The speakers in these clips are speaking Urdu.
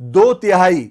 2/3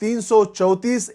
334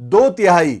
2/3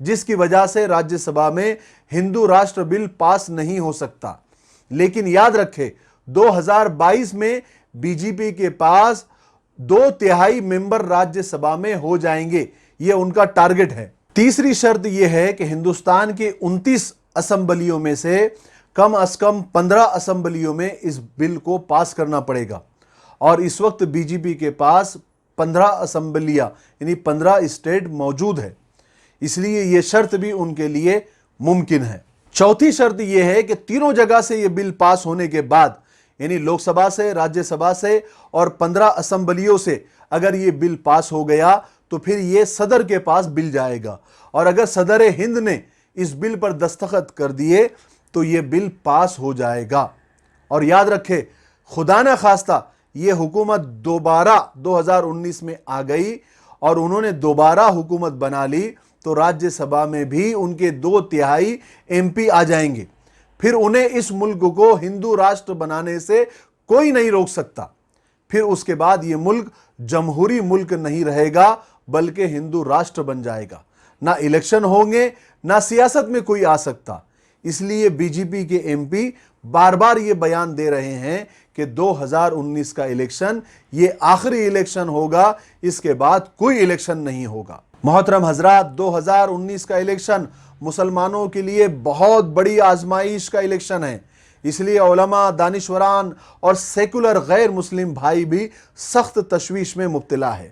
جس کی وجہ سے راجیہ سبھا میں ہندو راشٹر بل پاس نہیں ہو سکتا۔ لیکن یاد رکھے 2022 میں بی جے پی کے پاس 2/3 ممبر راجیہ سبھا میں ہو جائیں گے، یہ ان کا ٹارگٹ ہے۔ تیسری شرط یہ ہے کہ ہندوستان کے 29 اسمبلیوں میں سے کم از کم 15 اسمبلیوں میں اس بل کو پاس کرنا پڑے گا، اور اس وقت بی جے پی کے پاس 15 اسمبلیاں یعنی 15 اسٹیٹ موجود ہے، اس لیے یہ شرط بھی ان کے لیے ممکن ہے۔ چوتھی شرط یہ ہے کہ تینوں جگہ سے یہ بل پاس ہونے کے بعد، یعنی لوک سبھا سے، راجیہ سبھا سے اور 15 اسمبلیوں سے اگر یہ بل پاس ہو گیا تو پھر یہ صدر کے پاس بل جائے گا، اور اگر صدر ہند نے اس بل پر دستخط کر دیے تو یہ بل پاس ہو جائے گا۔ اور یاد رکھے خدا نہ خواستہ یہ حکومت دوبارہ 2019 میں آ گئی اور انہوں نے دوبارہ حکومت بنا لی تو راجیہ سبھا میں بھی ان کے 2/3 ایم پی آ جائیں گے، پھر انہیں اس ملک کو ہندو راشٹر بنانے سے کوئی نہیں روک سکتا۔ پھر اس کے بعد یہ ملک جمہوری ملک نہیں رہے گا بلکہ ہندو راشٹر بن جائے گا، نہ الیکشن ہوں گے نہ سیاست میں کوئی آ سکتا۔ اس لیے بی جے پی کے ایم پی بار بار یہ بیان دے رہے ہیں کہ 2019 کا الیکشن یہ آخری الیکشن ہوگا، اس کے بعد کوئی الیکشن نہیں ہوگا۔ محترم حضرات، 2019 کا الیکشن مسلمانوں کے لیے بہت بڑی آزمائش کا الیکشن ہے، اس لیے علماء، دانشوران اور سیکولر غیر مسلم بھائی بھی سخت تشویش میں مبتلا ہے۔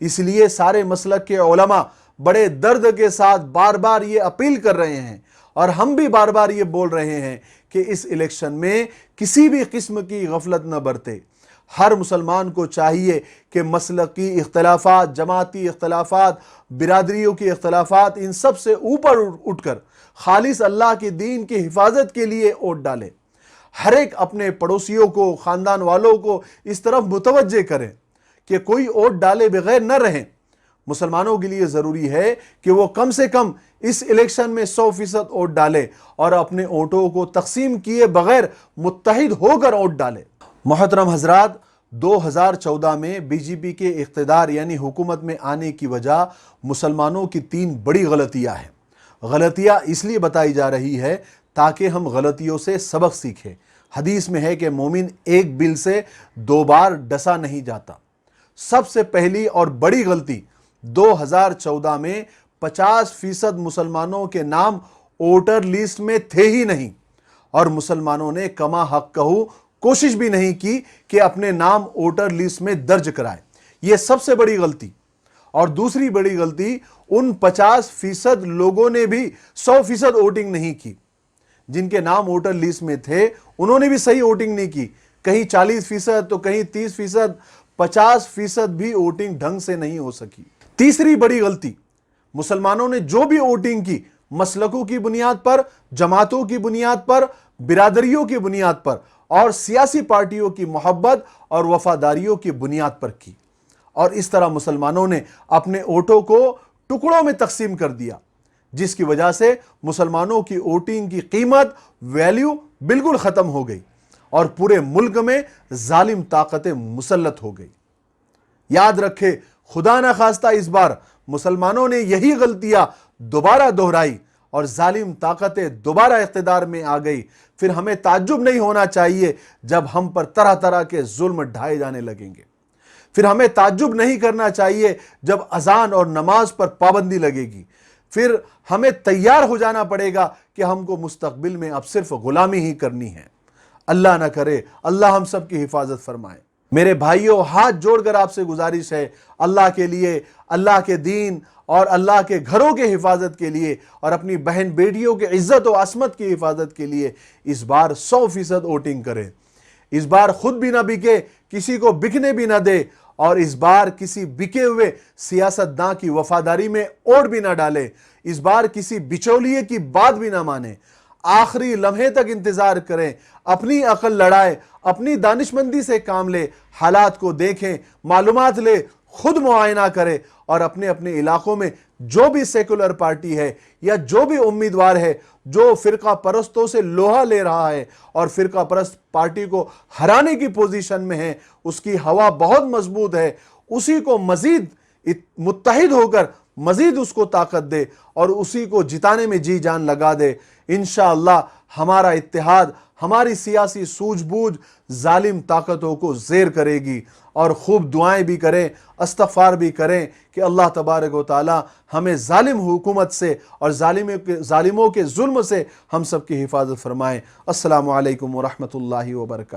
اس لیے سارے مسلک کے علماء بڑے درد کے ساتھ بار بار یہ اپیل کر رہے ہیں، اور ہم بھی بار بار یہ بول رہے ہیں کہ اس الیکشن میں کسی بھی قسم کی غفلت نہ برتے۔ ہر مسلمان کو چاہیے کہ مسلکی اختلافات، جماعتی اختلافات، برادریوں کی اختلافات، ان سب سے اوپر اٹھ کر خالص اللہ کے دین کی حفاظت کے لیے ووٹ ڈالے۔ ہر ایک اپنے پڑوسیوں کو، خاندان والوں کو اس طرف متوجہ کریں کہ کوئی ووٹ ڈالے بغیر نہ رہیں۔ مسلمانوں کے لیے ضروری ہے کہ وہ کم سے کم اس الیکشن میں 100% ووٹ ڈالے اور اپنے ووٹوں کو تقسیم کیے بغیر متحد ہو کر ووٹ ڈالے۔ محترم حضرات، 2014 میں بی جے پی کے اقتدار یعنی حکومت میں آنے کی وجہ مسلمانوں کی 3 بڑی غلطیاں ہیں۔ غلطیاں اس لیے بتائی جا رہی ہے تاکہ ہم غلطیوں سے سبق سیکھیں۔ حدیث میں ہے کہ مومن ایک بل سے 2 بار ڈسا نہیں جاتا۔ سب سے پہلی اور بڑی غلطی 2014 میں 50% مسلمانوں کے نام ووٹر لیسٹ میں تھے ہی نہیں، اور مسلمانوں نے کما حق کہو کوشش بھی نہیں کی کہ اپنے نام ووٹر لیسٹ میں درج کرائے۔ یہ سب سے بڑی غلطی۔ اور دوسری بڑی غلطی، ان 50% لوگوں نے بھی 100% ووٹنگ نہیں کی۔ جن کے نام ووٹر لیسٹ میں تھے انہوں نے بھی صحیح ووٹنگ نہیں کی، کہیں 40% تو کہیں 30%، 50% بھی ووٹنگ ڈھنگ سے نہیں ہو سکی۔ تیسری بڑی غلطی، مسلمانوں نے جو بھی ووٹنگ کی مسلکوں کی بنیاد پر، جماعتوں کی بنیاد پر، برادریوں کی بنیاد پر اور سیاسی پارٹیوں کی محبت اور وفاداریوں کی بنیاد پر کی، اور اس طرح مسلمانوں نے اپنے ووٹوں کو ٹکڑوں میں تقسیم کر دیا، جس کی وجہ سے مسلمانوں کی ووٹنگ کی قیمت، ویلیو بالکل ختم ہو گئی اور پورے ملک میں ظالم طاقتیں مسلط ہو گئی۔ یاد رکھے خدا نہ خواستہ اس بار مسلمانوں نے یہی غلطیاں دوبارہ دہرائی اور ظالم طاقتیں دوبارہ اقتدار میں آ گئی، پھر ہمیں تعجب نہیں ہونا چاہیے جب ہم پر طرح طرح کے ظلم ڈھائے جانے لگیں گے۔ پھر ہمیں تعجب نہیں کرنا چاہیے جب اذان اور نماز پر پابندی لگے گی۔ پھر ہمیں تیار ہو جانا پڑے گا کہ ہم کو مستقبل میں اب صرف غلامی ہی کرنی ہے۔ اللہ نہ کرے، اللہ ہم سب کی حفاظت فرمائے۔ میرے بھائیوں، ہاتھ جوڑ کر آپ سے گزارش ہے، اللہ کے لیے، اللہ کے دین اور اللہ کے گھروں کے حفاظت کے لیے اور اپنی بہن بیٹیوں کی عزت و عصمت کی حفاظت کے لیے اس بار 100% ووٹنگ کریں۔ اس بار خود بھی نہ بکے، کسی کو بکنے بھی نہ دے، اور اس بار کسی بکے ہوئے سیاستداں کی وفاداری میں ووٹ بھی نہ ڈالے۔ اس بار کسی بچولیے کی بات بھی نہ مانے۔ آخری لمحے تک انتظار کریں، اپنی عقل لڑائے، اپنی دانشمندی سے کام لے، حالات کو دیکھیں، معلومات لے، خود معائنہ کرے اور اپنے اپنے علاقوں میں جو بھی سیکولر پارٹی ہے یا جو بھی امیدوار ہے جو فرقہ پرستوں سے لوہا لے رہا ہے اور فرقہ پرست پارٹی کو ہرانے کی پوزیشن میں ہے، اس کی ہوا بہت مضبوط ہے، اسی کو مزید متحد ہو کر مزید اس کو طاقت دے اور اسی کو جتانے میں جی جان لگا دے۔ انشاءاللہ ہمارا اتحاد، ہماری سیاسی سوجھ بوجھ ظالم طاقتوں کو زیر کرے گی، اور خوب دعائیں بھی کریں، استغفار بھی کریں کہ اللہ تبارک و تعالی ہمیں ظالم حکومت سے اور ظالموں کے ظلم سے ہم سب کی حفاظت فرمائیں۔ السلام علیکم ورحمۃ اللہ وبرکاتہ۔